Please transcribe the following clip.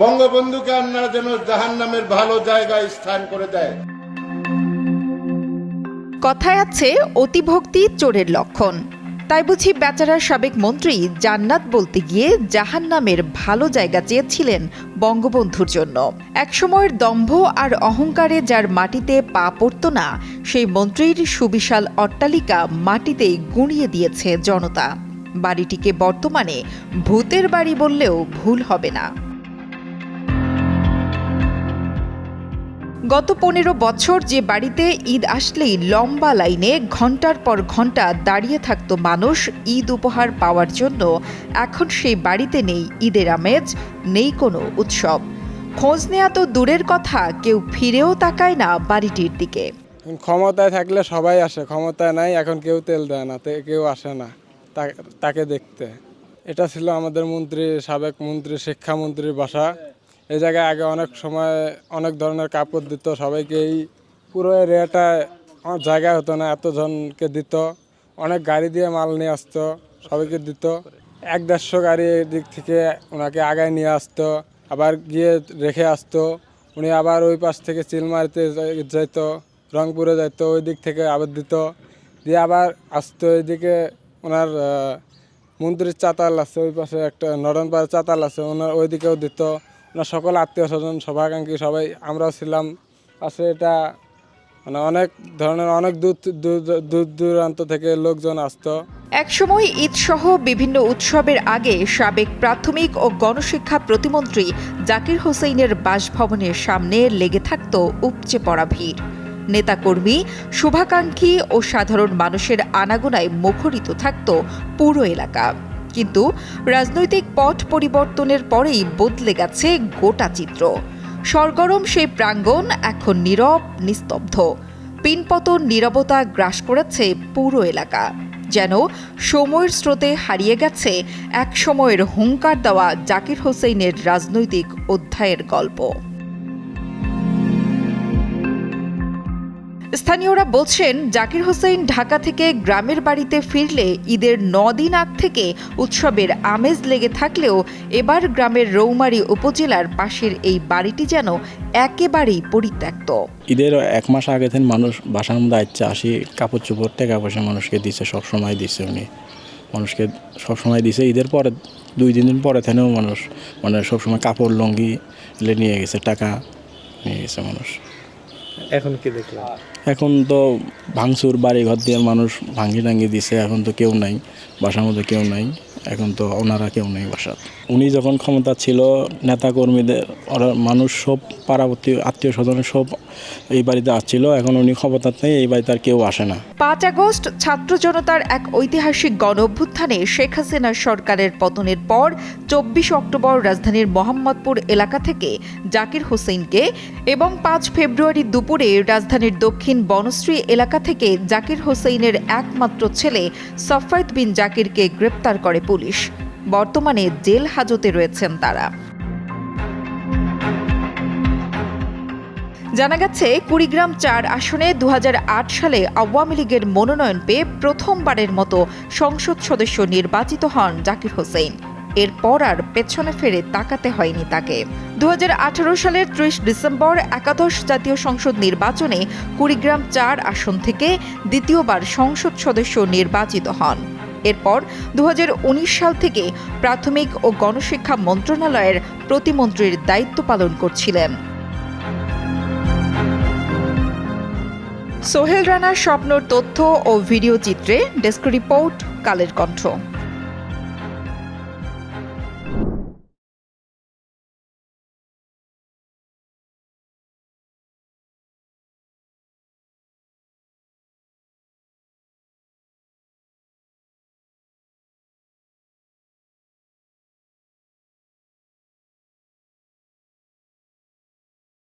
বঙ্গবন্ধুকে আল্লাহ যেন জাহান্নামের ভালো জায়গায় স্থান করে দেয়। কথায় আছে অতিভক্তি চোরের লক্ষণ। তাই বুঝি বেচারা সাবেক মন্ত্রী জান্নাত বলতে গিয়ে জাহান্নামের ভালো জায়গা চেয়েছিলেন বঙ্গবন্ধুর জন্য। একসময়ের দম্ভ আর অহংকারে যার মাটিতে পা পড়ত না, সেই মন্ত্রীর সুবিশাল অট্টালিকা মাটিতেই গুঁড়িয়ে দিয়েছে জনতা। বাড়িটিকে বর্তমানে ভূতের বাড়ি বললেও ভুল হবে না। গত 15 বছর যে বাড়িতে ঈদ আসলেই লম্বা লাইনে ঘন্টার পর ঘন্টা দাঁড়িয়ে থাকত মানুষ ঈদ উপহার পাওয়ার জন্য, এখন সেই বাড়িতে নেই ঈদের আমেজ, নেই কোনো উৎসব। খোঁজ নেওয়া তো দূরের কথা, কেউ ফিরেও তাকায় না বাড়িটির দিকে। ক্ষমতায় থাকলে সবাই আসে, ক্ষমতায় নাই এখন কেউ তেল দেয় না, কেউ আসে না তাকে দেখতে। এটা ছিল আমাদের সাবেক মন্ত্রী, শিক্ষামন্ত্রীর বাসা। এই জায়গায় আগে অনেক সময় অনেক ধরনের কাপড় দিত সবাইকে, এই পুরো এরিয়াটা জায়গা হতো না, এতজনকে দিত। অনেক গাড়ি দিয়ে মাল নিয়ে আসতো, সবাইকে দিত। 100-150 গাড়ি দিক থেকে ওনাকে আগায় নিয়ে আসতো, আবার গিয়ে রেখে আসতো। উনি আবার ওই পাশ থেকে চিলমারিতে যেত, রংপুরে যেত, ওই দিক থেকে আবার দিত, দিয়ে আবার আসতো। এইদিকে ওনার মন্ত্রীর চাতাল আছে, ওই পাশে একটা নরনপাড়ার চাতাল আছে, ওনার ওইদিকেও দিত। ওনার সকল আত্মীয় স্বজন, সভাকাঙ্ক্ষী সবাই আমরাও ছিলাম পাশে। এটা মানে অনেক ধরনের অনেক দূর দূরান্ত থেকে লোকজন আসতো। একসময় ঈদসহ বিভিন্ন উৎসবের আগে সাবেক প্রাথমিক ও গণশিক্ষা প্রতিমন্ত্রী জাকির হোসেইনের বাসভবনের সামনে লেগে থাকত উপচে পড়া ভিড়। নেতাকর্মী, শুভাকাঙ্ক্ষী ও সাধারণ মানুষের আনাগোনায় মুখরিত থাকত পুরো এলাকা। কিন্তু রাজনৈতিক পট পরিবর্তনের পরেই বদলে গেছে গোটা চিত্র। সরগরম সেই প্রাঙ্গণ এখন নীরব, নিস্তব্ধ। পিনপতন নীরবতা গ্রাস করেছে পুরো এলাকা, যেন সময়ের স্রোতে হারিয়ে গেছে এক সময়ের হুঙ্কার দেওয়া জাকির হোসেইনের রাজনৈতিক অধ্যায়ের গল্প। স্থানীয়রা বলছেন, জাকির হোসেইন ঢাকা থেকে গ্রামের বাড়িতে ফিরলে ঈদের 9 দিন আগ থেকে উৎসবের আমেজ লেগে থাকলেও এবার গ্রামের রৌমারী উপজেলার পাশের এই বাড়িটি যেন একেবারেই পরিত্যক্ত। ঈদের 1 মাস আগে থেকে মানুষ বাসার মধ্যে আসি, কাপড় চোপড় টাকা পয়সা মানুষকে দিচ্ছে, সবসময় দিচ্ছে। উনি মানুষকে সবসময় দিচ্ছে। ঈদের পরে 2-3 দিন পরে থেকেও মানুষ মানে সবসময় কাপড় লুঙ্গি নিয়ে গেছে, টাকা নিয়ে গেছে মানুষ। এখন কি দেখলাম? এখন তো ভাঙচুর, বাড়ি ঘর দিয়ে মানুষ ভাঙি দিছে। এখন তো কেউ নাই বাসার মধ্যে, কেউ নাই এখন তো, ওনারা কেউ নেই বাসার। উনি যখন ক্ষমতা ছিল, নেতাকর্মীদের ওরা মানুষ সব পাড়াবর্তী আত্মীয় স্বজনের সব এই বাড়িতে আসছিল। এখন উনি ক্ষমতার নেই, এই বাড়িতে আর কেউ আসে না। 5 আগস্ট ছাত্র জনতার এক ঐতিহাসিক গণ অভ্যুত্থানে শেখ হাসিনার সরকারের পতনের পর 24 অক্টোবর রাজধানীর মোহাম্মদপুর এলাকা থেকে জাকির হোসেইনকে এবং 5 ফেব্রুয়ারি দুপুরে রাজধানীর দক্ষিণ বনশ্রী এলাকা থেকে জাকির হোসেইনের একমাত্র ছেলে সাফায়েত বিন জাকিরকে গ্রেপ্তার করে পুলিশ। বর্তমানে জেল হাজতে রয়েছেন তারা। জানা গেছে, কুড়িগ্রাম 4 আসনে 2008 সালে আওয়ামী লীগের মনোনয়ন পেয়ে প্রথমবারের মতো সংসদ সদস্য নির্বাচিত হন জাকির হোসেইন। এরপর আর পেছনে ফিরে তাকাতে হয়নি তাকে। 2018 সালের 30 ডিসেম্বর একাদশ জাতীয় সংসদ নির্বাচনে কুড়িগ্রাম 4 আসন থেকে দ্বিতীয়বার সংসদ সদস্য নির্বাচিত হন। এরপর 2019 সাল থেকে প্রাথমিক ও গণশিক্ষা মন্ত্রণালয়ের প্রতিমন্ত্রীর দায়িত্ব পালন করছিলেন। সোহেল রানার স্বপ্নর তথ্য ও ভিডিও চিত্রে ডেস্ক রিপোর্ট, কালের কণ্ঠ।